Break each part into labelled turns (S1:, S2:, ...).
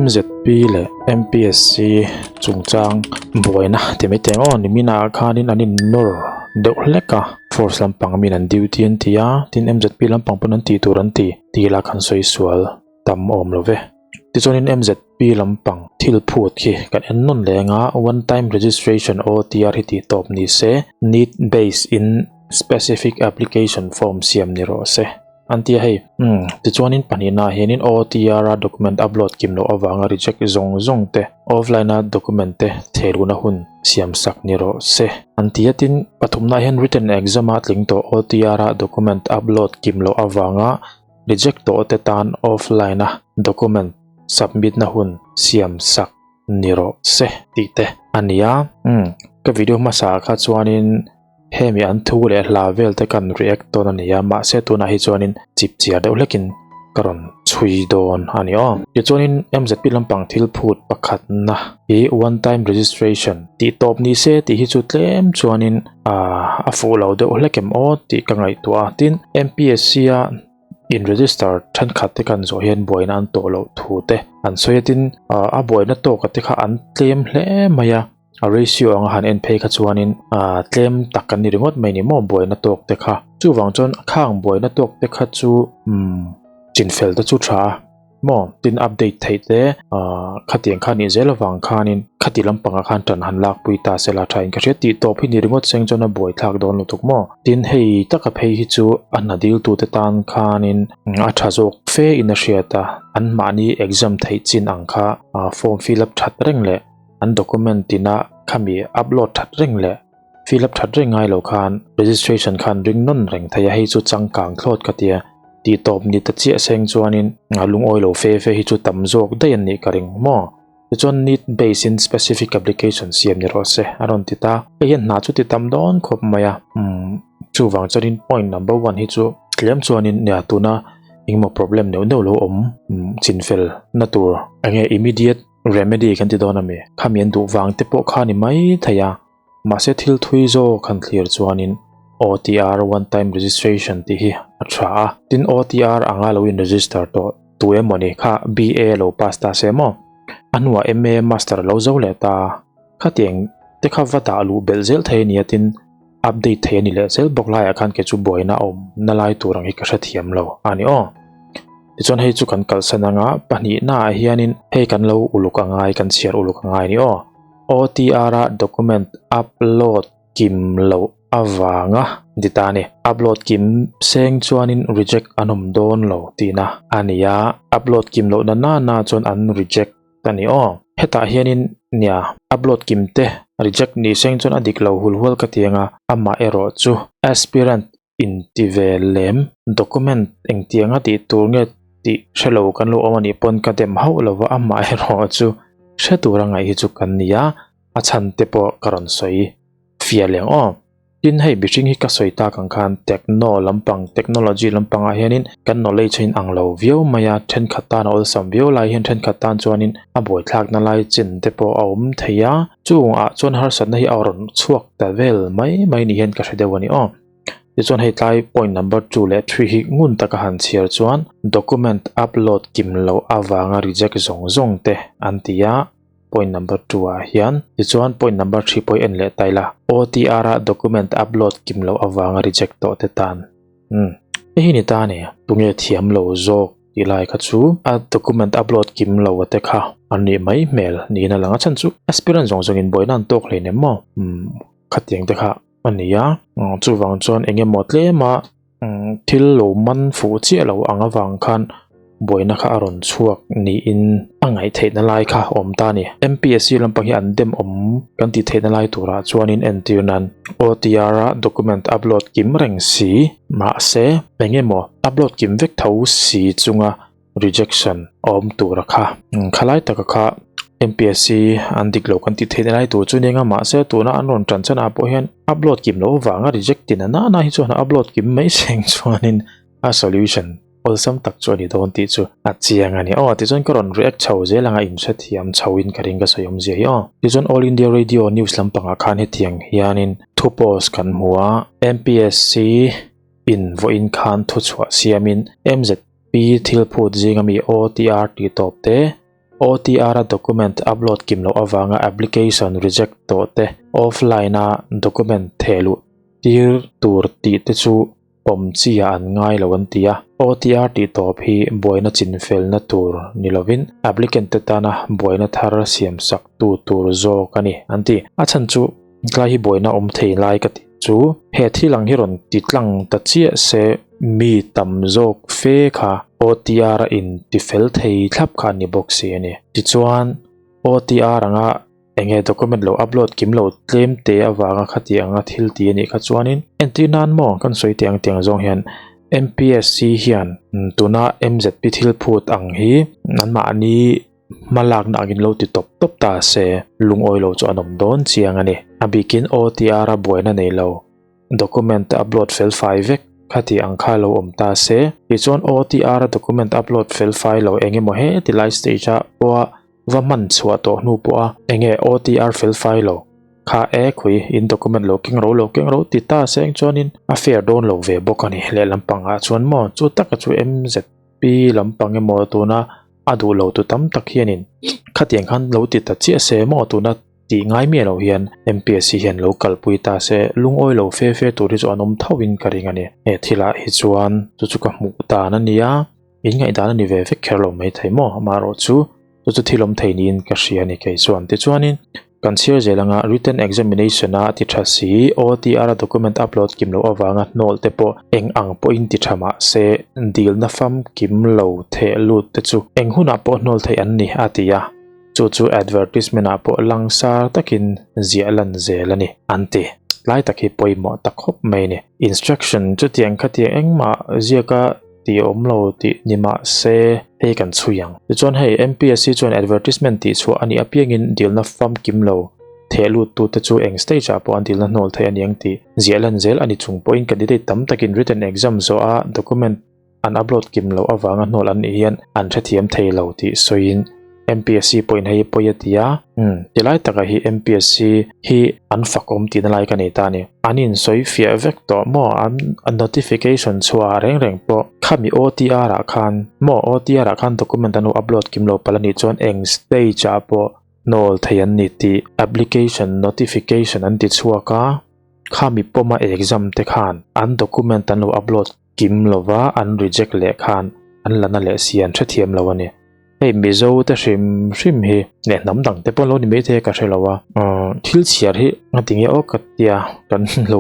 S1: MZP และ MPSC จุงจางบ่อยนะแต่ไม่แต่งอ๋อนี่มีนาคานินอันนี้นอร์เด็กเล็กอะ force ลำปังมีนันดิวตีนที่อ่ะที่ MZP ลำปังปนันตีตัวรันตีละคันสวยสวยตำอมเลยเว้ยที่จน MZP ลำปังที่เราพูดคือกันอันนั้นเลยงะ one time registration OTR ที่ตอบนี้เส need based in specific application form siam ni ro se anti hai ti chuanin panina henin OTR document upload kimlo awanga reject zong te offline document te theluna hun siam sak ni ro se anti atin pathumna hen written exam atling to OTR document upload kimlo awanga reject to te tan offline document submit na hun siam sak ni ro se ti te ania ka video masa kha chuanin hemi an thu le lavel te kan react to na nia ma se tu na hi chuanin chip chia deuh lekin karon chui don ani o ti chuanin MZP lampang thil phut pakhat na hi one time registration ti top ni se ti hi chu tlem chuanin a fu lo deuh lekem o ti ka ngai tu a tin MPSC a in register than khat te kan zo hian boina an to lo thu te an soyatin a boina to ka te kha an tlem hle maya a ratio ang han en phe kha chuanin tlem takan ni ringot mai ni mo boina tok te kha chu wangchon khang boina tok te kha chu chinfel ta chu tha mo tin update thei te khatiang khan ni zelawang khanin khati lampanga khan tan han lak puita sela thain ka ti to phi ni ringot seng chona boi thak don lo tuk mo tin hei taka phei hi chu anadil tu te tan khanin a tha zawk fe in a hriata an mani exam thei chin ang kha form fill up that reng le an document tina khami upload that reng le fill up that reng ai lo khan registration khan ring non reng thaya hi chu changkang thlot katia ti top ni ta chi seng chuanin ngalung oilo fe hi chu tam jok dai an ni karing mo chon need based in specific application siam ni ro se aron ti ta yen na chu ti tam don khop maya chu wang charin point number 1 hi chu klem chuanin nya tuna ingmo problem no lo chinfel na tur ange immediate remedy kan ti dona me khamien du wang te po khani mai thaya ma se thil thui zo khan clear chuanin OTR one time registration ti hi athra tin OTR anga lo in register to tu emoni kha BA lo pass ta se mo anwa MA master lo zo le ta khateng te kha wata lu belzel thei ni atin update thei ni le sel boklai akhan ke chu boina om nalai turang hi ka thiam lo ani o chon hei chu kan kal sananga pani na hianin hei kan lo uluk angai kan share uluk angai ni o OTR document upload kim lo awanga ditani upload kim seng chuanin reject anom don lo tina ania upload kim lo na chon an reject tani o heta hianin nia upload kim te reject ni seng chon adik lo hulhul katianga ama ero chu aspirant intivelem document engtianga ti turnge ti shelo kan lo amani pon ka dem hau lova ama ero chu shetura ngai hi chu kan nia achan te po karon soi fialeng o tin hei bishing hi ka soita kang khan technology lampang a hianin kan knowledge in anglo view maya then khatan ol sam view lai hian then khatan chuanin a boi thlak na lai chin te po aum theya chung a chon har san hi auron chuak ta vel mai ni hian ka hredewani o chon hei tlai point number 2 le 3 hi ngun taka han chiar chuan document upload kimlo awanga reject zong te antia point number 2 a hian chuan point number 3 point en le taila OTR document upload kimlo awanga reject to te tan hi ni ta ne tunge thiam lo zawk ti lai kha chu a document upload kimlo te kha ani mai mail ni na langa chan chu aspirant zong in boinan tok hlene mo khatiang te kha ania chu wang chon enge motle ma thil lo man fu chi lo anga wang khan boina kha aron chuak ni in angai theina lai kha om ta ni MPSC lampang hi andem om kan ti theina lai tura chuanin entirnan OTR document upload kim reng si ma se pengemo upload kim vek thau si chunga rejection om tura kha khalai taka kha MPSC andik lo kan ti theina lai tu chuninga ma se tuna anon tran chana po hian upload kim lo wanga reject tin na hi chuan upload kim mai seng chuanin a solution olsam tak choni don ti chu achiang ani ti chon karon react chauh je langa in se thiam chauhin karinga soyom je ti chon all India radio news lampanga khan he thiang hianin thu post kan huwa MPSC in voin khan thu chwa siamin MZP thil phut jingami OTR ti top te OTR document upload kim lo awanga application reject to te offline a document thelu tir tur ti te chu pom chia an ngai lo an tia OTR ti top hi boina chin fel na tur nilovin applicant te tana boina thar siam sak tu tur zo kani anti achan chu klai hi boina thei lai ka ti chu he thilang hi ron titlang ta chia se mi tam zawk fe kha OTR in ti fel thei thlap kha ni box ani ti chuan OTR anga enge document lo upload kim lo claim te awanga khati anga thil ti ani kha chuanin entry nan mo kan soi tiang zong hian MPSC hian tuna MZP thil phut ang hi nanma ani malak na angin lo ti top ta se lungoi lo chu anom don chiang ani abikin OTR boina nei lo document upload fel file vek khati ang kha lo ta se ti chon OTR document upload fel file lo enge mo he ti live stage a wa man chua to nu po a enge OTR fel file lo kha e khui in document lo king ro ti ta seng chonin a fair don lo ve bokani le lampang a chuan mo chu tak chu MZP lampang e mo tu na adu lo tu tam tak hianin khatiang khan lo ti ta chi se mo tu na ti ngai mi lo hian MPSC hian local pui ta se lungoi lo fe tu ri chu anom thawin karing ani e thila hi chuan chu ka mu ta na nia in ngai da na ni ve kherlo mai thai mo maro chu thilom theinin ka hria ni ke chuan ti chuanin kan sir zelanga written examination a ti thasi OTR document upload kim lo awanga nol te po eng ang po in ti thama se deal na fam kim lo the lut te chu eng huna po nol thei an ni atia chu advertisement a po langsar takin zialan zelani anti lai takhi poimo takhop mai ni instruction chu tiang khati engma ziaka ti omlo ti nima se he kan chuyang chuan hei MPSC chuan advertisement ti chu ani apiangin dilna fam kimlo thelu tu te chu eng stage a po an dilna nol thei aniang ti zialan zel ani chung point candidate tam takin written exam zo a document an upload kimlo awanga nol an hian an thiam thei lo ti soin MPSC point hei poyatia tilai taka hi MPSC hi anfakom tin lai ka nei ta ni anin soi fia vek to mo an notification chua reng po khami OTR khan mo OTR khan document anu upload kimlo palani chon eng stage a po nol thayan ni ti application notification an ti chuaka khami poma exam te khan an document anu upload kimlova an reject le khan an lana le sian thiam lo ani hei mizo te hrim hi ne nam dang te pon lo ni me the ka hrelowa thil chiar hi ngatinge o katia kan lo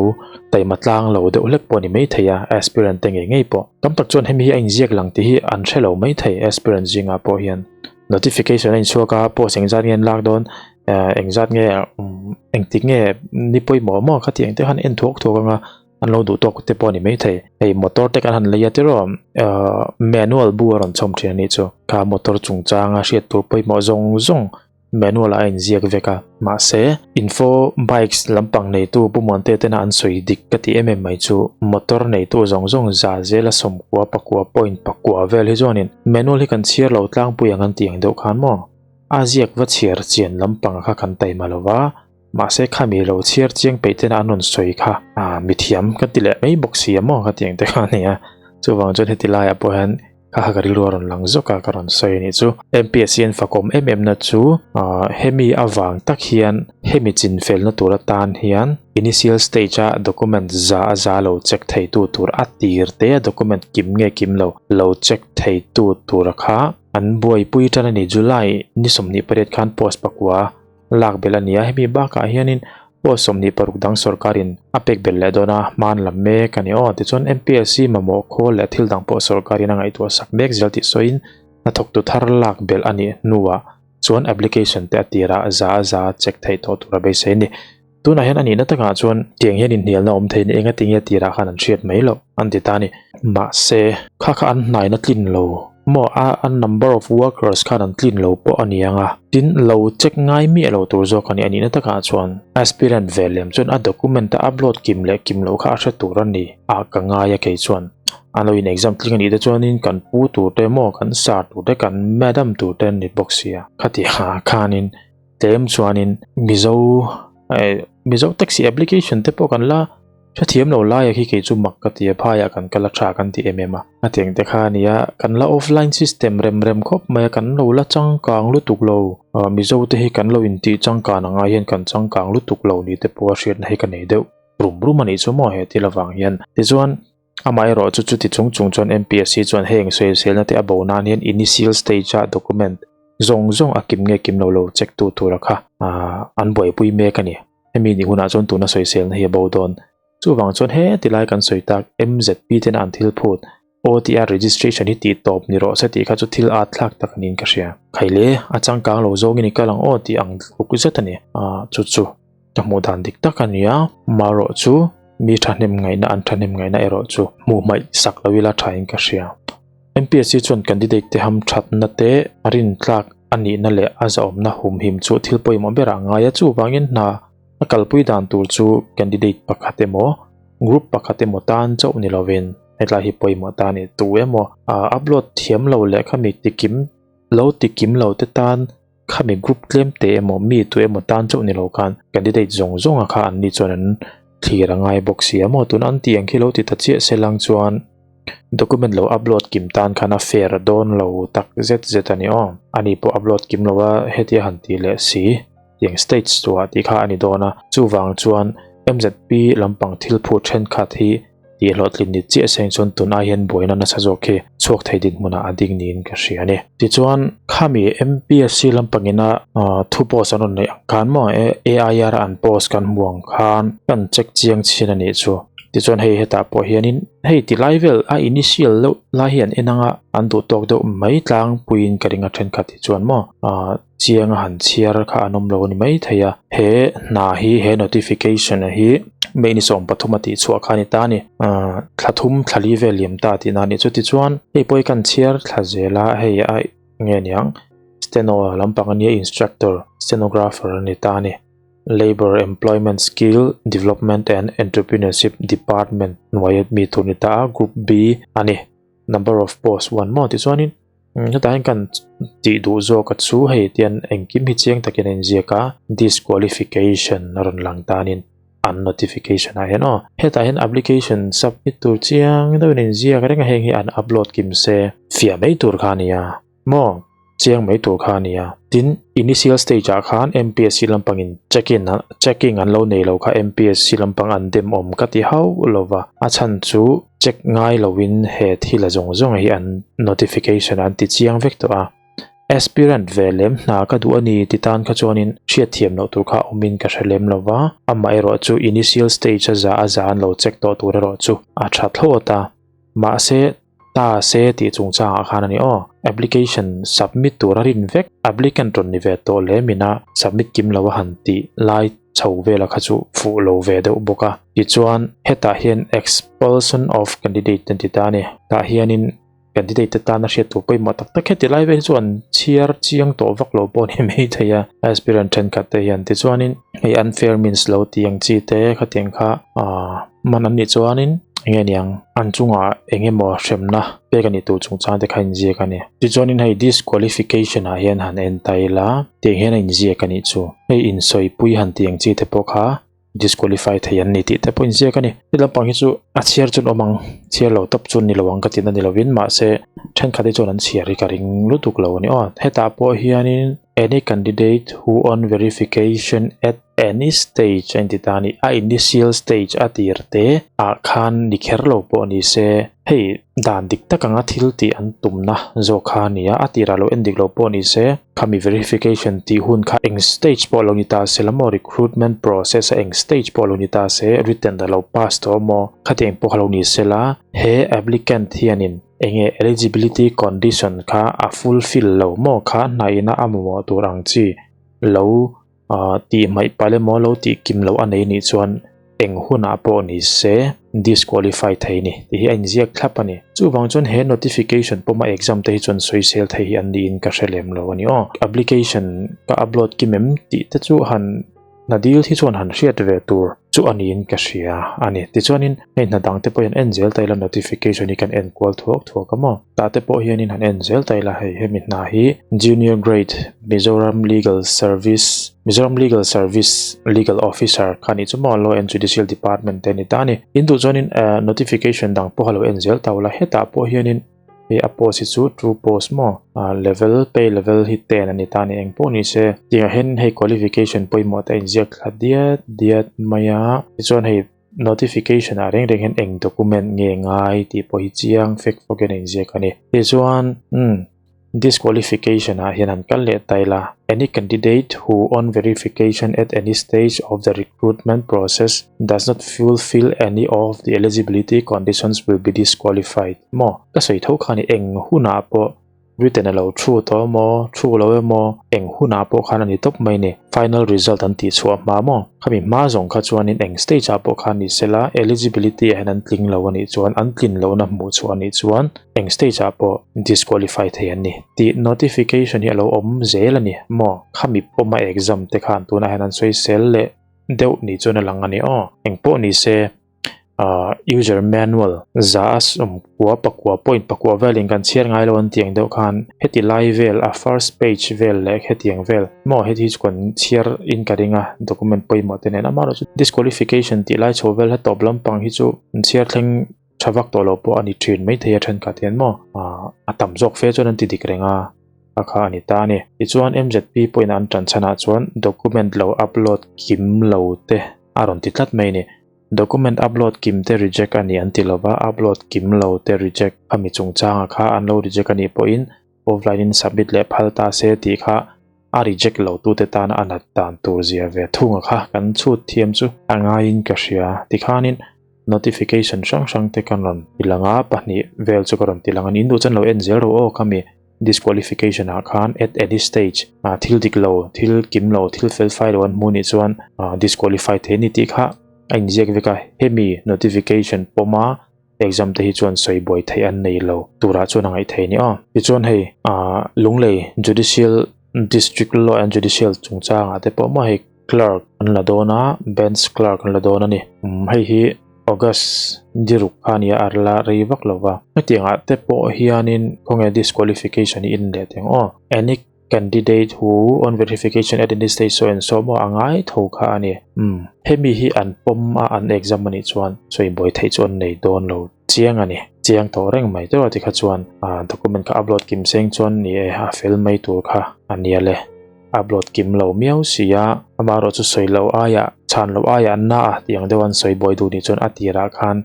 S1: tai matlang lo de ulek poni me theya aspirant te ngei po tam tak chon hemi hi ain ziak lang ti hi an hrelo mai thei aspirant jinga po hian notification in chuaka po sengjat ngen lak don engjat nge engtik nge ni poi mo khati eng te han en thok anga an lo du tok te poni mai thei ei motor te kan han leya te ro manual bu ron chom thia ni chu ka motor chungchanga hriat tur poi mo zong manual a in ziak veka ma se info bikes lampang nei tu pumonte te na an soi dik ka ti mai chu motor nei tu zong za zela som kwa pakwa point pakwa vel hi zonin manual hi kan chiar lo tlang pu yang an tiang deuh khan mo a ziak va chiar chian lampang kha kan tai malowa ma se khami lo chiar chiang peiten anon soi kha mi thiam ka tile mai boxi amo ka tiang te kha nia chu wang jon hetilai apo han kha gari loron lang zo ka karon soi ni chu MPSC en fakom na chu hemi awang tak hian hemi chin fel na tura tan hian initial stage a document za lo check thei tu tur atir te document kim lo check thei tu tur kha an boi pui tan ni July ni somni paret khan post pakwa lak belania hemi ba ka hianin po somni paruk dang sarkarin apek bel dona man lamme kani o ti chon MPSC mamo khol le thil dang po sarkarin angai to sak mek jalti soin na thok tu thar lak bel ani nuwa chon application te atira za check thei to tura be se ni tuna hian ani na taka chon tiang hian in hnial na om thein enga tingia tira khan an hriat mai lo an ti ta ni ma se kha an nai na tlin lo mo a number of workers khan an tlin lo po anianga tin lo check ngai mi lo tur zo kani ani na taka chuan aspirant velem chon a document upload kim lo kha hre tur ani a ka nga ya ke chuan alo in exam tling ani de chuan in kan pu tur te mo kan sa tur te kan madam tur te ni boxia khati ha khanin tem chuan in mizo taxi application te po kan la thiam lo lai khi ke chu mak ka tia phaya kan kala tha kan ti mm a teng te kha nia kan la offline system rem khop mai kan lo la chang kang lu tuk lo mi zo te hi kan lo in ti chang ka na nga hian kan chang kang lu tuk lo ni te po hriat na hi kan nei deuh rum ani chu mo he ti lawang hian ti chuan amai ro chu ti chung chuan MPSC chuan heng soi sel na te abo nan hian initial stage a document zong akim nge kim lo check tu rakha an boi pui me kani emi ni huna chon tu na soi sel na hi abo don chu wang chon he tilai kan soi tak MZP ten an thil phut OTR registration hi ti top ni ro se ti kha chu thil a thlak tak nin ka ria khaile achang kang lo zong ni kalang o ti ang ukuzat ani chu ta mo dan dik tak ania maro chu mi thanem ngai na an thanem ngai na ero chu mu mai sak lawila thain ka ria MPSC chon candidate te ham that na te arin tlak ani na le azaom na hum him chu thil poi mo bera ngaya chu wangin na kalpui dan tur chu candidate pakhate mo group pakhate mo tan chau ni lovin etla hi poi mo ta ni tu emo upload thiam lo le khami tikim lo te tan khami group claim te emo mi tu emo tan chau ni lo kan candidate zong a kha an ni chuan an thira ngai box emo tun an tiang khilo ti ta che selang chuan document lo upload kim tan khana fair don lo tak zz ani ani po upload kim lo wa hetia han ti le si yang stage to ti kha ani dona chuwang chuan MZP lampang thil phu then khat hi ti hlotlin ni che seng chon tun a hian boina na sajokhe chok theidin muna ading nin ka hria ni ti chuan khami MPSC lampangina thu post anon nei kan mo AIR an post kan muang khan kan check chiang chin ani chu ti chuan hei heta po hianin hei ti level a initial lo la hian enanga an du tok do mai tlang puin karinga then khat ti chuan mo chiang han chiar kha anom lo ni mai theya he na hi he notification hi meini som pathumati chu akhani ta ni thlathum thlali veliam ta ti na ni chu ti chuan hei poi kan chiar thla hei ai nge niang steno lampang ani instructor stenographer ni ta ni Labor, Employment, Skill, Development and Entrepreneurship Department Nwayat mi tunita Group B ani number of posts 1 mo ti chuanin hetahin kan ti du zo ka chu hei tian engkim hi chiang takin enjeka disqualification ron lang tanin an notification a hen hetahin application submit tur chiang do nen zia ka renga heng hi an upload kim se fia mei tur khania mo chiang mai tur khania tin initial stage a khan MPSC lampangin checking an lo nei lo kha MPSC lampang an dem om ka ti hau lova a chan chu check ngai lowin he thila zong hi an notification an ti chiang vek to a aspirant velem na ka du ani titan kha chonin hria thiam lo tur kha umin ka hrelem lova amai ro chu initial stage a za an lo check to tur ro chu a tha thlota ma se ta se ti chungcha khan ani application submit tur rin vek applicant ron ni ve to le mina submit kim lo han ti lai chauh vela kha chu fu lo ve de boka ti chuan heta hian expulsion of candidate tani ta hianin candidate ta na hria tu poi ma tak tak heti lai ve chuan chiar chiang to vak lo pon hi mei thaya aspirant then khat te hian ti chuanin ei unfair means lo tiang chi te kha tiang kha manan ni chuanin nge niang anchunga engemo hremna pekani tu chungcha de khain je kani ti chonin hei disqualification a hian han en taila te hian in je kani chu hei in soi pui han tiang chi te pokha disqualify thayan ni ti te point je kani ila pangi chu a chiar chun omang chiar lo tap chun ni lawang ka tin ani lovin ma se then khate chon an chiari ka ring lutuk lo ni heta po hianin any candidate who on verification at any stage entitani a initial stage atirte a khan nikher lo po ni se hei dan dik takanga thil ti an tumna zo khania atira lo endik lo po ni se khami verification ti hun kha eng stage po lo ni ta selamo recruitment process eng stage po lo ni ta se written da lo pass to mo khateng po halo ni sela he applicant hianin enge eligibility condition kha a fulfill lo mo kha naina amo turang chi lo ti mai pale mo lo ti kim lo anei ni chuan eng huna po ni se disqualify thaini ti hi an ziak thlapani chu wang chon he notification po ma exam te chon soisel thei an ni in ka hrelem lo ani application ka upload ki mem ti te chu han na deal thi chon han hriat ve tur chu anin ka hria ani ti chuanin hei na dang te pawh hian enzel taila notification hi kan en kual thuak amo ta te pawh hianin han enzel taila hemi hna hi junior grade Mizoram Legal Service Legal Officer khani chumo Law and Judicial Department te ni tani indu chuanin notification dang pawh halo enzel tawla heta pawh hianin a post chu true post mo level pay level hi 10 ani tani eng po ni se tinga hen hei qualification poimo ta inject diat maya chuan hei notification a reng hen eng document nge ngai ti po hi chiang fact forget inject ani ti chuan disqualification hian an kal le taila any candidate who on verification at any stage of the recruitment process does not fulfill any of the eligibility conditions will be disqualified mo ka sei tho khani eng huna po written alo true to mo true lo mo eng huna po khana ni top mai ne final result an ti chua ma mo khami ma zong kha chuan in eng stage apo khani sela eligibility hanan tling lo ani chuan an tlin lo na mu chuan ni chuan eng stage apo disqualified the ani ti notification hi alo om zel ani mo khami poma exam te khan tuna hanan soi sel le deuh ni chuan lang ani eng po ni se user manual za kwa pakwa point pakwa vel in kan chiar ngai lo an tiang deuh khan heti live vel a first page vel le hetiang vel mo heti kon chiar in karinga document poimo tenen amaro disqualification ti lai chow vel ha top lampang hi chu chiar thleng thawak to lo po ani train mai thei than ka ten mo atam jok fe chon an ti dikrenga akha ani ta ni ichuan MZP point an tran chana chuan document lo upload kim lo te aron ti tlat mai ni document upload kim te reject ani antilova upload kim lo te reject ami chungchanga kha anlo reject ani po in offline in submit le phalta se ti kha a reject lo tu te tan anat tan tur zia ve thunga kha kan chut thiam chu anga in ka hria ti khanin notification sang te kan ron ilanga pahni vel chu karon tilangan indu chan lo n zero o kami disqualification a khan at any stage thil dik lo thil kim lo thil fel file one muni chuan disqualified the ni ti kha anh ziak veka hemi notification poma exam te hi chuan soi boy thei an nei lo tura chuan angai thei ni ti chuan hei lunglei judicial district law and judicial chungchanga te poma hei clerk an la dona bench clerk an la dona ni hei hi August diruk khania arla reiwak lova tianga te po hianin khonge disqualification in le teng any candidate who on verification at any stage so and so mo angai thoka ani hemi hi an pom an exam ani chuan soi boy thei chuan nei don lo chiang ani chiang to reng mai to ti kha chuan document ka upload kim seng chuan ni a fel mai tur kha ania le upload kim lo miau sia amaro chu soi lo aya chan lo aya na tiang dewan soi boy du ni chuan atira khan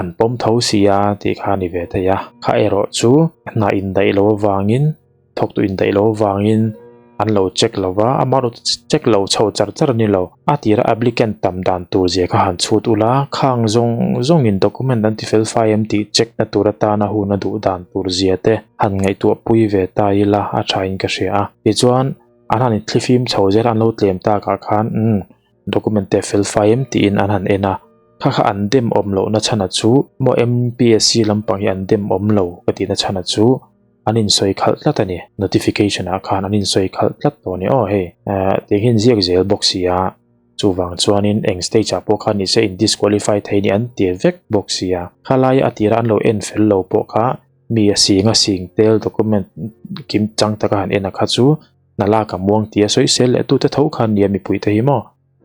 S1: an pom tho sia ti kha ni ve ta ya kha ero chu na in dai lo wangin thok tu in dai lo wangin an lo check lova amaro check lo chho char ni lo atira applicant tam dan tur je kha han chut ula khang zong in document an ti fel file ti check na turata na hu na du dan tur ziate han ngai tu pui ve ta ila a thain ka hria ti chuan anan thlifim chho zer an lo tlem ta ka khan document te fel file ti in an han ena kha an dem om lo na chana chu mo MPSC lampang hi an dem om lo kati na chana chu anin soi khal tlatani notification a khan anin soi khal tlat to ni he te hin ziak zel box ya chuwang chuanin eng stage a po khan ni se in disqualified theini an ti vek box ya khalai atira an lo en fel lo po kha mi a singa sing tel document kim chang taka han ena kha chu nala ka muang ti soi sel tu te tho khan ni mi pui te hi mo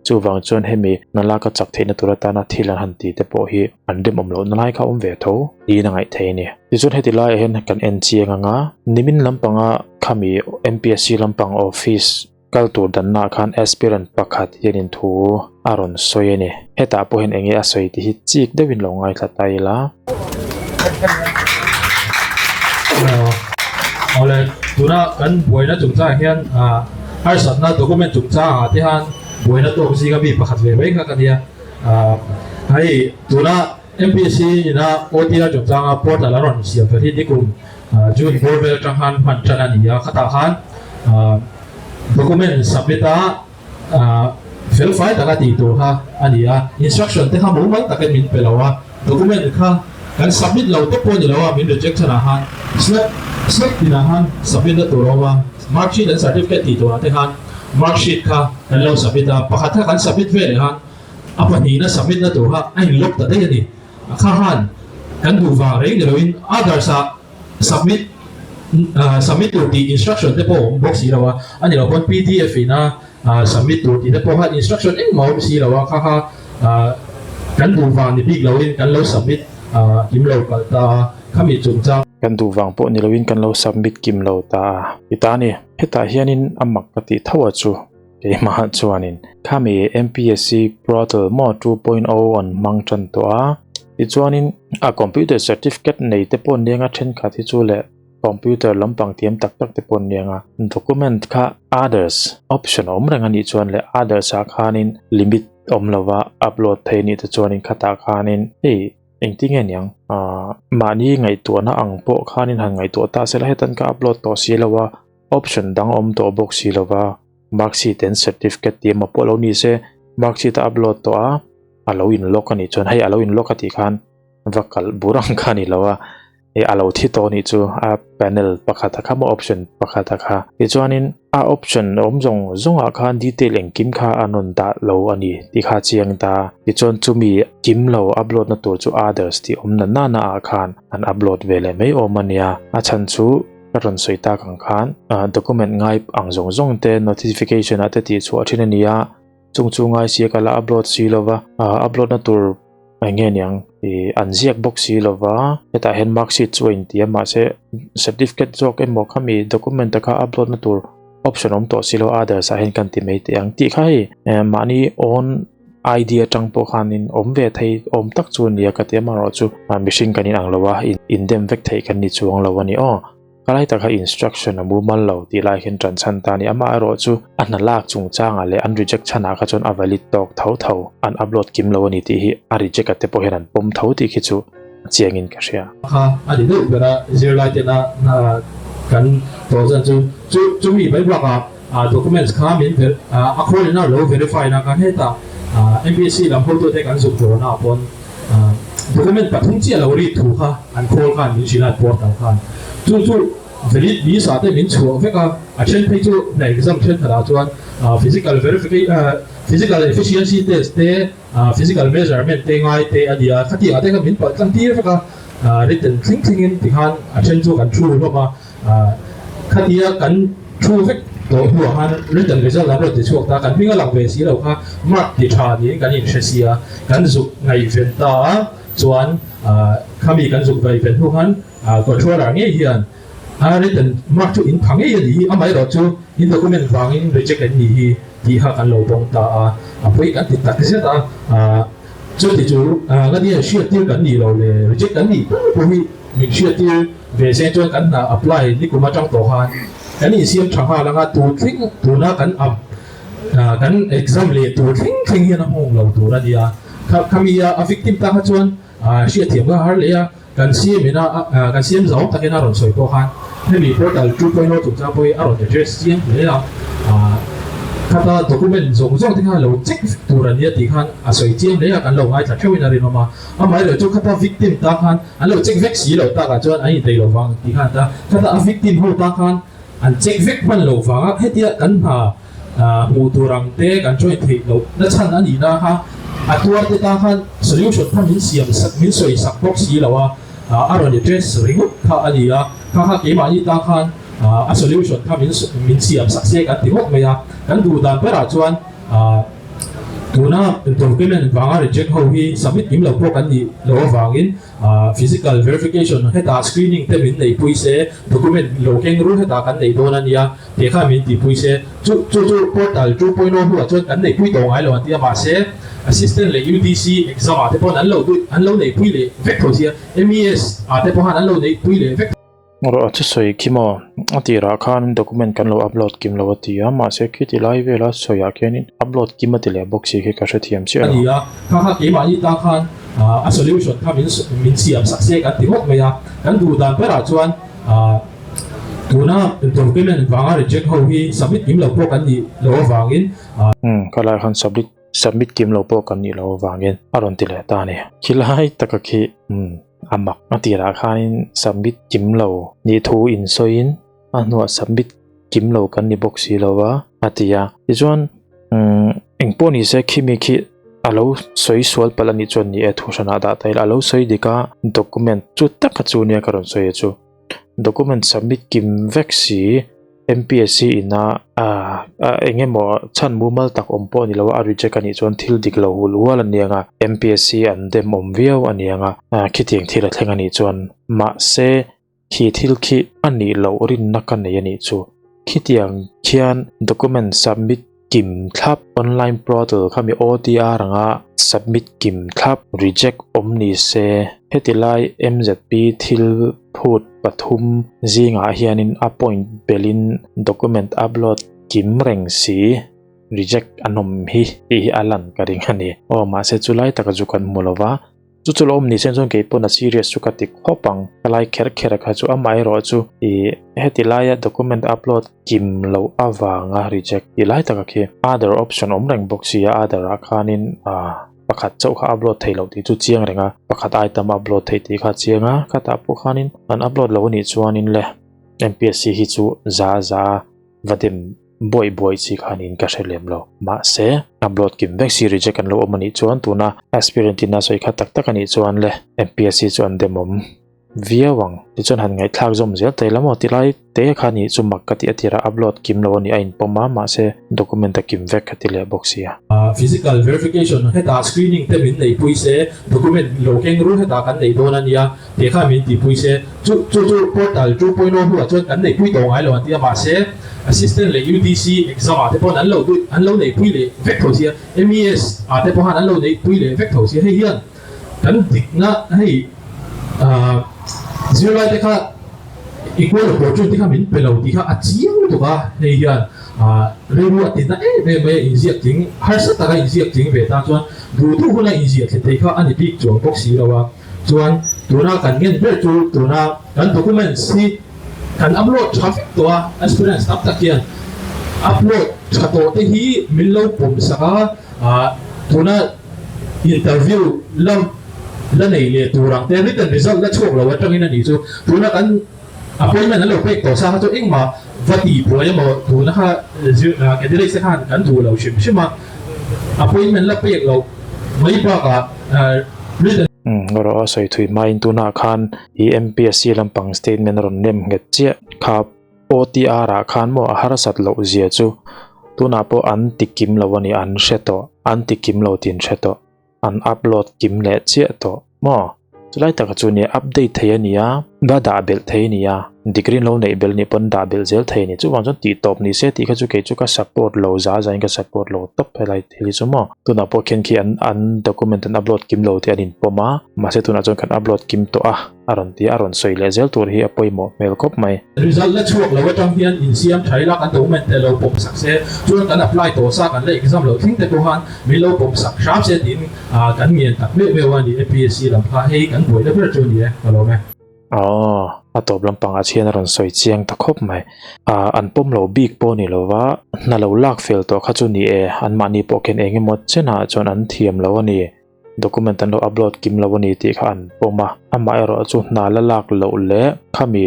S1: chuwang chuan hemi nala ka chak theina turata na thilan han ti te po hi andem om lo nalai kha ve tho ti na ngai theini ti chuan heti lai hen kan en chianga nga nimin lampanga khami MPSC lampang office kaltur danna khan aspirant pakhat yenin thu aron soyeni heta po hen engi a soi ti hi chik dewin lo ngai thataila
S2: ole tuna kan boina chungcha hian har satna document chungcha ti han boina to si ga bi pakhat ve ve kha kania hai tuna MPSC ina otia chungcha portal aron siam phe ti kum jun borvel tanghan phan chana nia khata khan document submita fill file taka ti to ha ania instruction te ha mo man taka min pelawa document kha kan submit lo te po ni lawa min reject na han slap tina han submit to lawa mark sheet and certificate ti to te han mark sheet kha kan lo submit pakhat kan submit ve han apa ni na submit na to ha ai log ta dai ni kha han kan du wa rei ni loin other sa submit to the instruction te po box si lawa ani lo pon pdf ina submit to the po ha instruction en mau si lawa kha ha kan du wa ni big loin kan lo submit kim lo ka ta khami chung chang
S1: kan du wang po ni lawin kan lo submit kim lo ta itani heta hianin amak pati thawa chu ke ma chuanin khami MPSC portal mo 2.0 on mangchan to a ti chuanin a computer certificate nei te pon nenga then kha ti chu le computer lampang thiam tak tak te pon nenga document kha others option om rang ani chuan le others a khanin limit om lawa upload theini te chuanin khata khanin eng ting yang mani ngai to na ang po khanin han ngai to ta sela hetan ka upload to silawa option dang om to box silawa marksheet and certificate ti ma polo ni se marksheet upload to a alo in lock ani chon hai alo in lock ati khan vakal burang khani lawa alo thi to ni chu a panel pakhata kha mo option pakhata kha ti chuanin a option om jong zonga khan detail eng kim kha anon da lo ani ti kha chiang ta ti chon chumi kim lo upload na tur chu others ti om na na a khan an upload vele mai omania a chan chu karon soita kang khan document ngai ang jong jong te notification ate ti chu athina nia chung ngai si kala upload si lova upload na tur nge nyang anziak box si lova eta hen marksheet chu in ti ma se certificate zawk emo khami document ka upload na tur option om to silo others a hen kan ti mai te ang ti khai mani on idea tangpo khanin om ve thei om tak chu nia ka te ma ro chu machine kanin ang lawa in dem vek thei kan ni chuang lawani o kalai ta kha instruction amu mal lo ti lai hen tran chan ta ni ama ro chu an lak chung changa le an reject chana kha chon availed tok thau an upload kim lo ni ti hi a reject ate po heran pom thau ti khi chu chiangin ka ria
S2: ha ani do bera zero lai te na kan to zan chu mi bai block documents kha min a khol na lo verify na kan heta MPSC lam photo te kan zuk to na pon document pathum chi lo ri thu kha an khol khan min sila portal khan chu valid visa te min chu veka a chen phe chu na exam chen thara chuan physical verification physical efficiency test te physical measurement te ngai te adia khati ate ka min pa kan ti veka written thinking in ti khan a chen chu kan thu lo ma khati kan thu vek to hu han written result la ro ti chu ta kan pinga lang ve si lo kha mark ti tha ni kan in shesia kan zuk ngai ven ta chuan khami kan zuk vai ven hu han controller nge hian written mark chu in phange hi amai ro chu in document wangin reject an ni hi ti ha kan lo bong ta apoi kan ti tak se ta chu ti chu ga dia share ti kan ni lo le reject kan ni po hi min share ti ve se chu kan na apply ni kuma chang to han kan ni siam thang ha langa tu thing tu na kan kan exam le tu thing hi na hong lo tu ra dia khami a victim ta ha chuan share thiam ga har le ya kan siam ina kan siam zawk takena ron soi to khan hemi portal 2.0 chu cha poi aron address siam le la kata document zong zong tinga lo check turan ya ti khan a soi chiam le kan lo ngai tha thewin ari mama amai lo chu kata victim ta khan an lo check vek si lo ta ka chuan ai dei lo wang ti khan ta kata a victim ho ta khan an check vek man lo wanga hetia kan ha mu turang te kan choi thei lo na chan ani na ha atua te ta khan solution khan min siam sak min soi sak box si lawa aron address ringut kha alia kha ke ma ni ta khan a solution kha min siam sak se kan timok meya kan du dan pera chuan tuna document wanga reject ho hi submit kim lo po kan ni lo wangin physical verification heta screening te min nei pui se document lo keng ru heta kan nei don ania te kha min ti pui se chu portal 2.0 hu chuan kan nei pui to ngai lo an tia ma se assistant le UDC exam ate pon an lo nei pui le vek tho sia MES ate pon an lo nei pui le vek
S1: ro acha soi kimo ati ra khan document kan lo upload kim lo ati ma se khiti lai vela soya kenin upload kim ati le box hi ka thiam si
S2: ania kha ke ma ni ta khan a solution kha min siam sak se kan timok meya kan du dan pera chuan tuna document wanga reject ho hi submit kim lo po kan ni lo wangin
S1: kala khan submit kim lo po kan ni lo wangin aron ti le ta ne khilai takaki amak atira khanin submit kim lo ni thu in soin anwa submit kim lo kan ni box si lowa atia ijon engpo ni se khimi khi alo soi sual palani chuan ni e thusana da tail alo soi dika document chu taka chu nia karon soi chu document submit kim vexi MPSC ina engemaw chan mumal tak ompo ni lawa reject ani chuan thil dik lo hulwal anianga MPSC an dem om viau anianga khitiang thila thlenga ni chuan ma se khi thil khi ani lo rin nakan nei ani chu khitiang khian document submit kim thlap online portal khami OTR ranga submit kim thlap reject omni se hetilai MZP thil phut pathum zinga hianin appoint belin document upload kim reng si reject anom hi alan karing ani o ma se chulai taka jukan mulova chuchulo omni senjon ke pona serious chukati khopang kalai kher kha chu amai ro chu hetilai document upload kim lo awanga reject ilai taka ki other option omreng boxia other akhanin pakhat chauh kha upload theilo ti chu chiang renga pakhat item upload thei ti kha chianga khata pu khanin an upload lo ni chuanin le MPSC hi chu za vadem boy chi khanin ka hrelem lo ma se upload kim vexi reject an lo omani chuan tuna aspirant na soi kha tak ani chuan le MPSC chuan demom viawang ti chuan han ngai thlak zom zel teilamo tilai te khani chumak kati atira upload kim lo ni ain poma ma se document kim vek katile boxia
S2: physical verification heta screening te min nei puise document lokeng ru heta kan nei don ania te kha min ti puise chu portal 2.0 hu chuan kan nei pui dong ai lo antia ma se assistant le UTC exam te pon an lo nei pui le vek thosia MES te pon an lo nei pui le vek thosia hei hian kan dikna hei zero te kha equal opportunity kha min pelo ti kha achiang to ka hei hian reru atina me inziak ting har sa taka inziak ting ve ta chuan du huna inziak te kha ani big chuan boxi lawa chuan tuna kan ngen ber chu tuna kan document si kan upload traffic to aspirant staff takian upload chato te hi millo pom saka tuna interview la nei le turang te written result la chok lo atangin ani chu tuna kan appointment lo pek to sa chu engma vati boya mo tuna kha candidate se khan kan tu lo shima appointment la pek lo mai pa ka written
S1: ngoro soi thui main tuna khan MPSC lampang statement ron nem nge che kha OTR a khan mo harasat lo zia chu tuna po an tikim lawani an sheto an tikim lo tin sheto an upload kim le che to mo chulai taka chu ni update thei ania ba da bel thei nia degree lo nei bel ni pon da bel zel thei ni chu wang ti top ni se ti kha chu ke chu ka support lo za in ka support lo top helai theli chu mo tuna po khen ki an document an upload kim lo ti anin poma ma se tuna chon kan upload kim to aron soi le zel tur hi apoimo mail kop mai
S2: result la chuak lo atang hian in siam thaila kan document te lo pom sak se chuan kan apply to sa kan le exam lo thing te ko han mi lo pom sak sharp se din kan mien tak me wani MPSC lam pha hei kan boi le ber chu ni alo me
S1: atop lampang a chian ron soi chiang ta khop mai an pom lo big po ni lova na lo lak fel to kha chu ni an mani po ken enge mo chena chon an thiam lo ani document an lo upload kim lo ani ti kha an poma ama ero chu na la lak lo le khami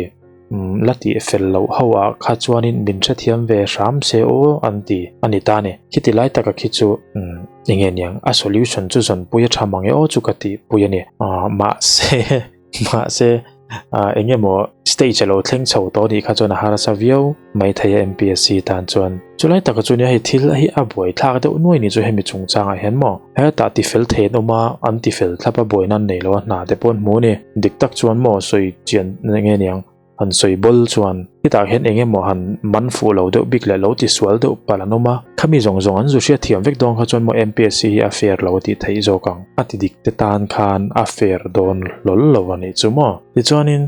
S1: lati fel lo hawa kha chuanin min tha thiam ve ram se o anti anita ne kitilai taka khichu ingen yang a solution chu zon puya thamange o chu kati puya ni ma se engemaw stage lo thleng chho to ni kha chona harasa viau mai thaya MPSC tan chuan chulai taka chunia hei thil hi a boi thlak de unoi ni chu hemi chungchanga hian mo he ta ti fel the oma an ti fel thlapa boinan nei lo na te pon mu ni dik tak chuan mo soi chian nge niang han soi bol chuan kita hen engemaw han man fu lo de big le lo ti swal de palanoma khami zong an zu sia thiam vek dong kha chuan mo MPSC hi affair lo ti thei zo kang ati dik te tan khan affair don lol lo ani chu mo ti chuanin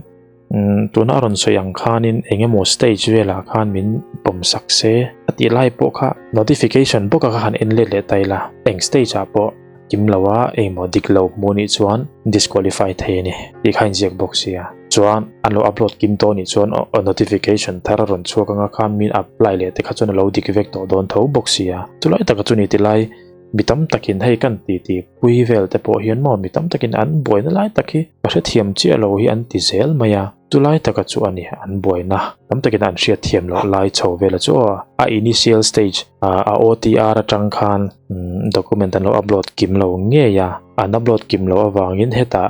S1: tuna ron soyang khanin engemaw stage vela khan min pom sakse ati lai po kha notification bo ka khan en le taila eng stage a po kim lawa engemaw diklo muni chuan disqualify theini ti khain jek box ya chuan anlo upload kim to ni chuan notification thara ron chuaka nga khan min apply le te kha chuan lo dik vek to don tho box ya chulai taka chuni tilai mi tam takin hei kan ti pui vel te pawh hian mo mi tam takin an boina lai takhi ka hre thiam chiah lo hi an ti zel maya tulai taka chu ani an boina tam takin an hriat thiam lo lai chho vela chu a initial stage a OTR atang khan document an lo upload kim lo nge ya an upload kim lo awangin heta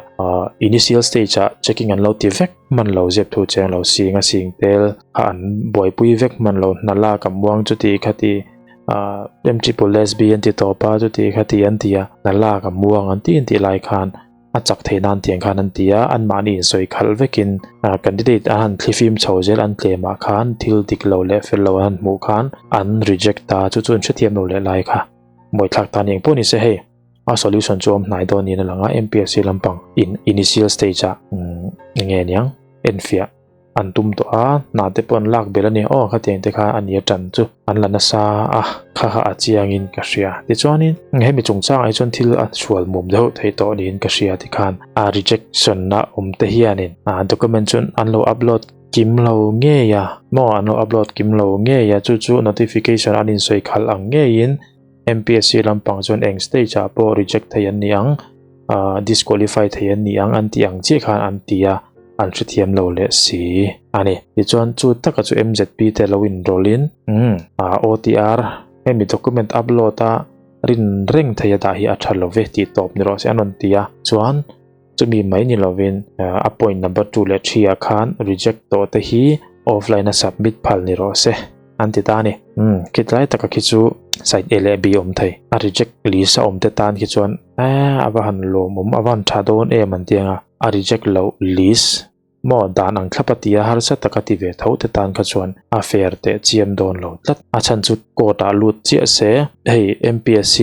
S1: initial stage a checking an lo ti vek man lo zep thu cheng lo singa sing tel an boi pui vek man lo nala kamwang chu ti khati MZP lesbian ti topa chu ti khati an tia nala kamwang an ti lai khan a chak theinan tiang khan an tia an mani soi khal vekin candidate an thlifim chhozel an tlema khan thil dik lo le fel lo an mu khan an reject ta chu chun thiam lo le lai kha moi thlak ta ning poni se he a solution chu nai don ni na langa MPSC lampang in initial stage a nge niang enfia an tum to a na te pon lak belani o kha teng te kha an ya tan chu an lana sa a kha a chiangin ka hria ti chuanin hemi chungchang ai chon thil a chhual mum deuh thei to din ka hria ti khan a rejection na te hianin document chun an lo upload kim lo nge ya mo an lo upload kim lo nge ya chu notification an in soi khal ang nge in MPSC lampang chon eng stage a po reject thei an niang disqualify thei an niang an ti ang che khan an tia an thiam lo le si ani ti chuan chu taka chu MZP te lo in rolin OTR hemi document upload a rin reng thei da hi a thalo ve ti top ni ro se anon tia chuan chumi mai ni lovin a point number 2 le 3 a khan reject to te hi offline a submit phal ni ro se anti ta ni kitlai taka khi chu site A le B om thei a reject list om te tan khi chuan ava han lo mum avan tha don e man tianga a reject lo list mo dan ang thlapatia har sa takati ve tho te tan kha chuan a fair te chiam don lo tlat a chan chu kota lut chia se hei MPSC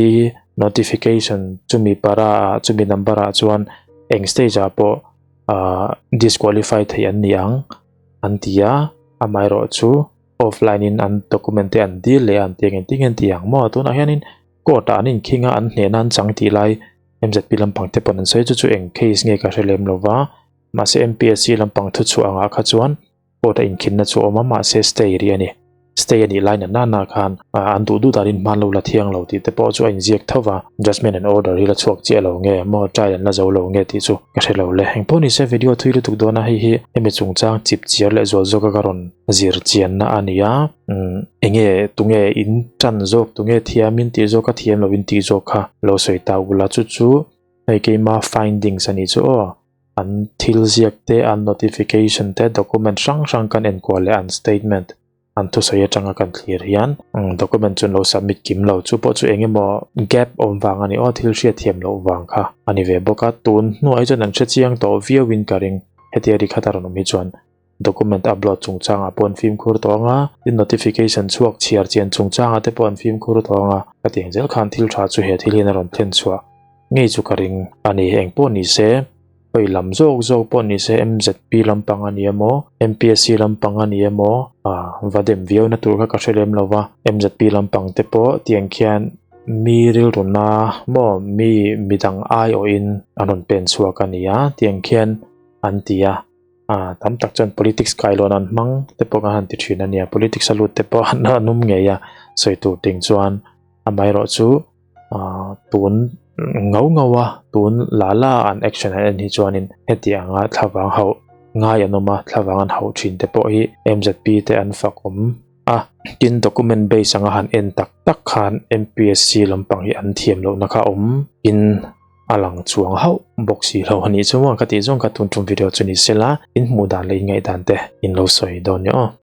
S1: notification chumi para chumi number a chuan eng stage a po disqualify thei an niang antia amai ro chu offline in an document an deal le an tiang tiang mo tuna hianin kota anin khinga an hnenan changti lai MZP lampang te pon an sei chu eng case nge ka relem lova ma se MPSC lampang thu chu anga kha chuan kota in khin na chu oma ma se stay ri ani stay ani line na khan an du darin man lo la thiang lo ti te po chu in ziak thowa judgment and order hi la chuak che lo nge mo trial na zo lo nge ti chu ka relo le heng poni se video thui lu tuk dona hi emi chungchang chip chiar le zo zo ka garon zir chian na ania enge tunge in tran zok tunge thiamin ti zo ka thiam lo in ti zo kha lo soi ta ula chu ai ke ma findings ani chu an thil ziak te an notification te document sang kan enqual le an statement an thu soya changa kan clear hian document chun lo submit kim lo chu po chu engemaw gap om wang ani thil hria thiam lo wang kha ani ve boka tun nu ai chan an hre chiang to viewin karing hetiari khataron mi chuan document upload chungchanga pon film khur tonga in notification chuak chiar chen chungchanga te pon film khur tonga ateng zel khan thil tha chu he thil hin ron thlen chua ngei chu karing ani eng po ni se oi lam zok po ni se MZP lampang ani emo MPSC lampang ani emo vadem view na tur kha threlem lova MZP lampang te po tiang khian mi ril runa mo mi midang ai o in anon pen chuak ania tiang khian antia tam tak chan politics kailon an mang te po han ti thin ania politics salut te po na num nge ya soi tu ting chuan amai ro chu tun ngawa tun lala an action an hi chuanin hetianga thlawang ho ngai anoma thlawang an ho thin te po hi MZP te an fakom tin document base anga han en tak khan MPSC lampang hi an thiam lo na kha in alang chuang ho boxi lo ani chuwa ka ti jong ka tun video chuni sela in mu dan le ngai dan te in lo soi don yo